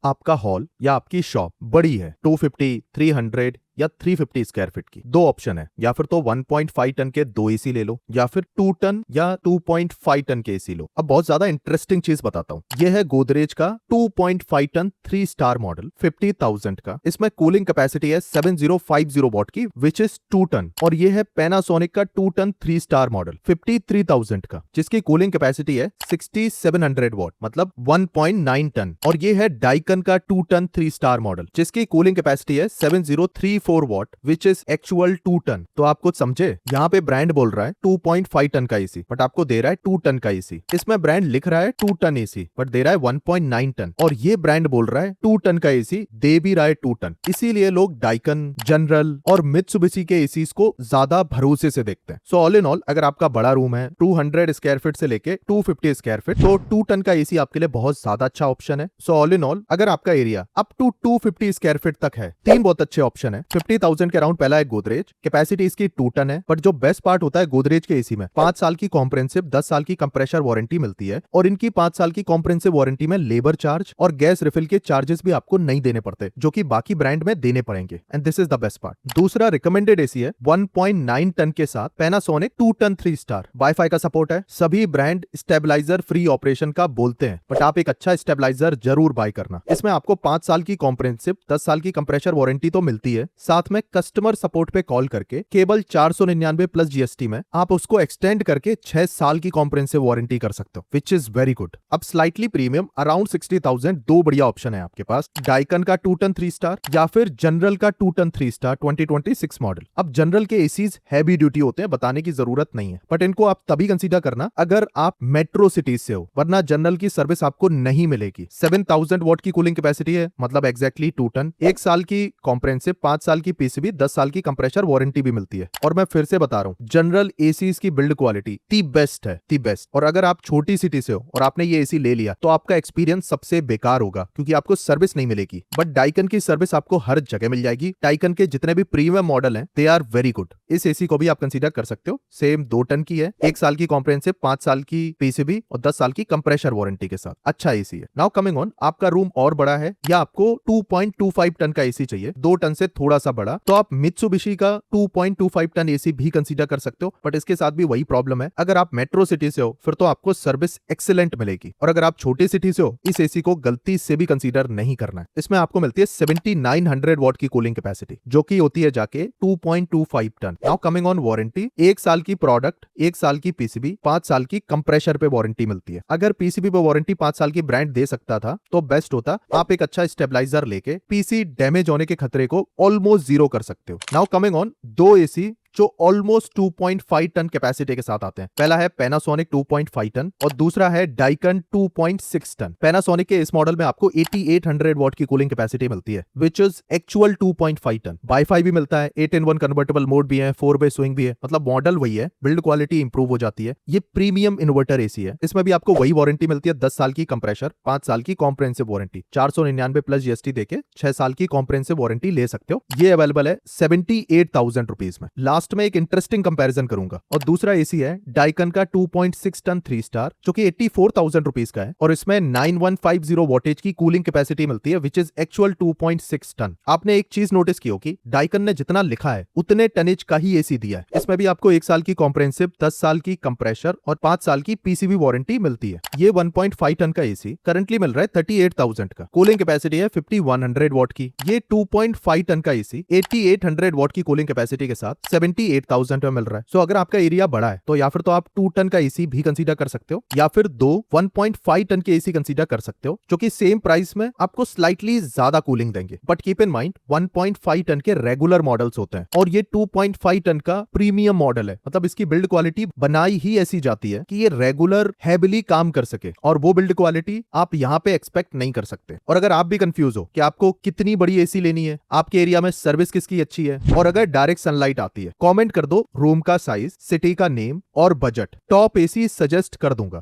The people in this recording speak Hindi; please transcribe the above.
आपका हॉल या आपकी शॉप बड़ी है 250, 300 या 350 स्क्वायर फीट की, दो ऑप्शन है, या फिर तो 1.5 टन के दो एसी ले लो या फिर 2 टन या 2.5 टन के एसी लो। अब बहुत ज्यादा इंटरेस्टिंग चीज बताता हूँ, यह है गोदरेज का 2.5 टन 3 स्टार मॉडल 50,000 का। इसमें कूलिंग कैपेसिटी है 7050 वॉट की विच इज 2 टन। और यह है पैनासोनिक का 2 टन 3 स्टार मॉडल 53,000 का, जिसकी कूलिंग कैपेसिटी है 6700 वॉट मतलब 1.9 टन। और यह है डाइकन का 2 टन 3 स्टार मॉडल जिसकी कूलिंग कैपेसिटी है 7034 watt which is actual 2 ton. तो आप कुछ समझे, यहाँ पे ब्रांड बोल रहा है 2.5 टन का एसी बट आपको दे रहा है 2 टन का एसी। इसमें ब्रांड लिख रहा है 2 टन एसी बट दे रहा है 1.9 टन। और ये ब्रांड बोल रहा है 2 टन का एसी, दे भी रहा है 2 टन। इसीलिए लोग डाइकन, जनरल और मित्सुबिशी के एसीज को ज्यादा भरोसे से देखते हैं। सो ऑल इन ऑल, अगर आपका बड़ा रूम है 200 स्क्वायर फीट से लेके 250 स्क्वायर फीट, तो 2 टन का एसी आपके लिए बहुत ज्यादा अच्छा ऑप्शन है। सो ऑल इन ऑल, अगर आपका area up to 250 square feet तक है, 3 बहुत अच्छे ऑप्शन है। 50,000 के अराउंड पहला है गोदरेज, कैपेसिटी इसकी 2 टन है। बट जो बेस्ट पार्ट होता है गोदरेज के एसी में, 5 साल की कॉम्प्रिहेंसिव 10 साल की कंप्रेशर वारंटी मिलती है। और इनकी 5 साल की कॉम्प्रिहेंसिव वारंटी में लेबर चार्ज और गैस रिफिल के चार्जेस भी आपको नहीं देने पड़ते, जो कि बाकी ब्रांड में देने पड़ेंगे। And this is the best part. दूसरा रिकमेंडेड एसी है 1.9 टन के साथ पैनासोनिक 2 टन 3 स्टार। वाईफाई का सपोर्ट है। सभी ब्रांड स्टेबलाइजर फ्री ऑपरेशन का बोलते हैं, बट आप एक अच्छा स्टेबलाइजर जरूर बाय करना। इसमें आपको 5 साल की कॉम्प्रिहेंसिव 10 साल की कंप्रेशर वारंटी तो मिलती है, साथ में कस्टमर सपोर्ट पे कॉल करके केवल 499 प्लस जीएसटी में आप उसको एक्सटेंड करके 6 साल की कॉम्प्रिहेंसिव वारंटी कर सकते हो, विच इज वेरी गुड। अब स्लाइटली प्रीमियम अराउंड 60,000, दो बढ़िया ऑप्शन है आपके पास, डाइकन का 2 टन 3 स्टार या फिर जनरल का 2 टन 3 स्टार 2026 मॉडल। अब जनरल के एसीज हैवी ड्यूटी होते हैं, बताने की जरूरत नहीं है, बट इनको आप तभी कंसीडर करना अगर आप मेट्रो सिटीज से हो, वरना जनरल की सर्विस आपको नहीं मिलेगी। 7000 वॉट की कूलिंग कैपेसिटी है, मतलब एग्जैक्टली 2 टन, 1 साल की कॉम्प्रिहेंसिव, 5 साल की पीसीबी, 10 साल की कंप्रेशर वारंटी भी मिलती है। और मैं फिर से बता रहा हूं, जनरल एसीज की बिल्ड क्वालिटी दी बेस्ट है, दी बेस्ट। और अगर आप छोटी सिटी से हो और आपने ये एसी ले लिया, तो आपका एक्सपीरियंस सबसे बेकार होगा, क्योंकि आपको सर्विस नहीं मिलेगी। बट डाइकन की सर्विस आपको हर जगह मिल जाएगी। डाइकन के जितने भी प्रीमियम मॉडल हैं, दे आर वेरी गुड। इस एसी को भी आप कंसीडर कर सकते हो। सेम 2 टन की है, 1 साल की कॉम्प्रिहेंसिव, 5 साल की पीसीबी और 10 साल की कंप्रेशर वारंटी के साथ। अच्छा एसी है। नाउ कमिंग ऑन, आपका रूम और बड़ा है या आपको 2.25 टन का एसी चाहिए, 2 टन से थोड़ा सा बड़ा, तो आप मित्सुबिशी का 2.25 टन एसी भी कंसीडर कर सकते हो। बट इसके साथ भी वही प्रॉब्लम है, अगर आप मेट्रो सिटी से हो फिर तो आपको सर्विस एक्सीलेंट मिलेगी, और अगर आप छोटी सिटी से हो, इस एसी को गलती से भी कंसीडर नहीं करना है। इसमें आपको मिलती है 7900 वॉट की कूलिंग कैपेसिटी, जो कि होती है जाके 2.25 ton. Now coming on warranty, 1 साल की प्रोडक्ट, 1 साल की पीसीबी, 5 साल की कंप्रेशर पे वारंटी मिलती है। अगर पीसीबी पे वारंटी 5 साल की ब्रांड दे सकता था तो बेस्ट होता, आप एक अच्छा स्टेबलाइजर लेके पीसी डैमेज होने के खतरे को ऑलमोस्ट जीरो कर सकते हो। नाउ कमिंग ऑन, दो एसी जो ऑलमोस्ट 2.5 टन कैपेसिटी के साथ आते हैं। पहला है पैनासोनिक 2.5 टन और दूसरा है डाइकन 2.6 टन। पैनासोनिक के इस मॉडल में आपको 8800 वॉट की कूलिंग कैपेसिटी मिलती है, which is actual 2.5 ton. WiFi भी मिलता है, 8-in-1 कन्वर्टेबल मोड भी है, 4-way स्विंग भी है, मतलब मॉडल वही है, बिल्ड क्वालिटी इंप्रूव हो जाती है। ये प्रीमियम इन्वर्टर एसी है। इसमें भी आपको वही वारंटी मिलती है, 10 साल की कंप्रेशर, 5 साल की कॉम्प्रिहेंसिव वारंटी, 499 प्लस जीएसटी देके 6 साल की कॉम्प्रिहेंसिव वारंटी ले सकते हो। ये अवेलेबल है 78,000 रुपीज में। लास्ट में एक इंटरेस्टिंग कंपैरिजन करूंगा। और दूसरा एसी है डाइकन का 2.6 टन 3 स्टार, जो कि 84,000 रुपीज का है, और इसमें 9150 वोटेज की कूलिंग कैपेसिटी मिलती है, विच इज एक्चुअल 2.6 टन। आपने एक चीज नोटिस की होगी, डाइकन ने जितना लिखा है उतने टनेज का ही एसी दिया है। इसमें भी आपको 1 साल की कॉम्प्रिहेंसिव, 10 साल की कंप्रेशर और 5 साल की पीसीबी वारंटी मिलती है। ये 1.5 टन का एसी करंटली मिल रहा है 38,000 का। कूलिंग कैपेसिटी है 5100 वॉट की। ये 2.5 टन का एसी 8800 वॉट की कूलिंग कैपेसिटी के साथ 78,000 में मिल रहा है। सो अगर आपका एरिया बड़ा है तो या फिर तो आप 2 टन का एसी भी कंसीडर कर सकते हो, या फिर 1.5 टन के एसी कंसीडर कर सकते हो, जो कि सेम प्राइस में आपको स्लाइटली ज्यादा कूलिंग देंगे। But keep in mind, 1.5 ton के रेगुलर मॉडल्स होते हैं और ये 2.5 टन का प्रीमियम मॉडल है। मतलब इसकी बिल्ड क्वालिटी बनाई ही ऐसी जाती है कि ये रेगुलर हैविली काम कर सके, और वो बिल्ड क्वालिटी आप यहाँ पे एक्सपेक्ट नहीं कर सकते। और अगर आप भी कंफ्यूज हो कि आपको कितनी बड़ी एसी लेनी है, आपके एरिया में सर्विस किसकी अच्छी है, और अगर डायरेक्ट सनलाइट आती है, कमेंट कर दो रूम का साइज, सिटी का नेम और बजट, टॉप एसी सजेस्ट कर दूंगा।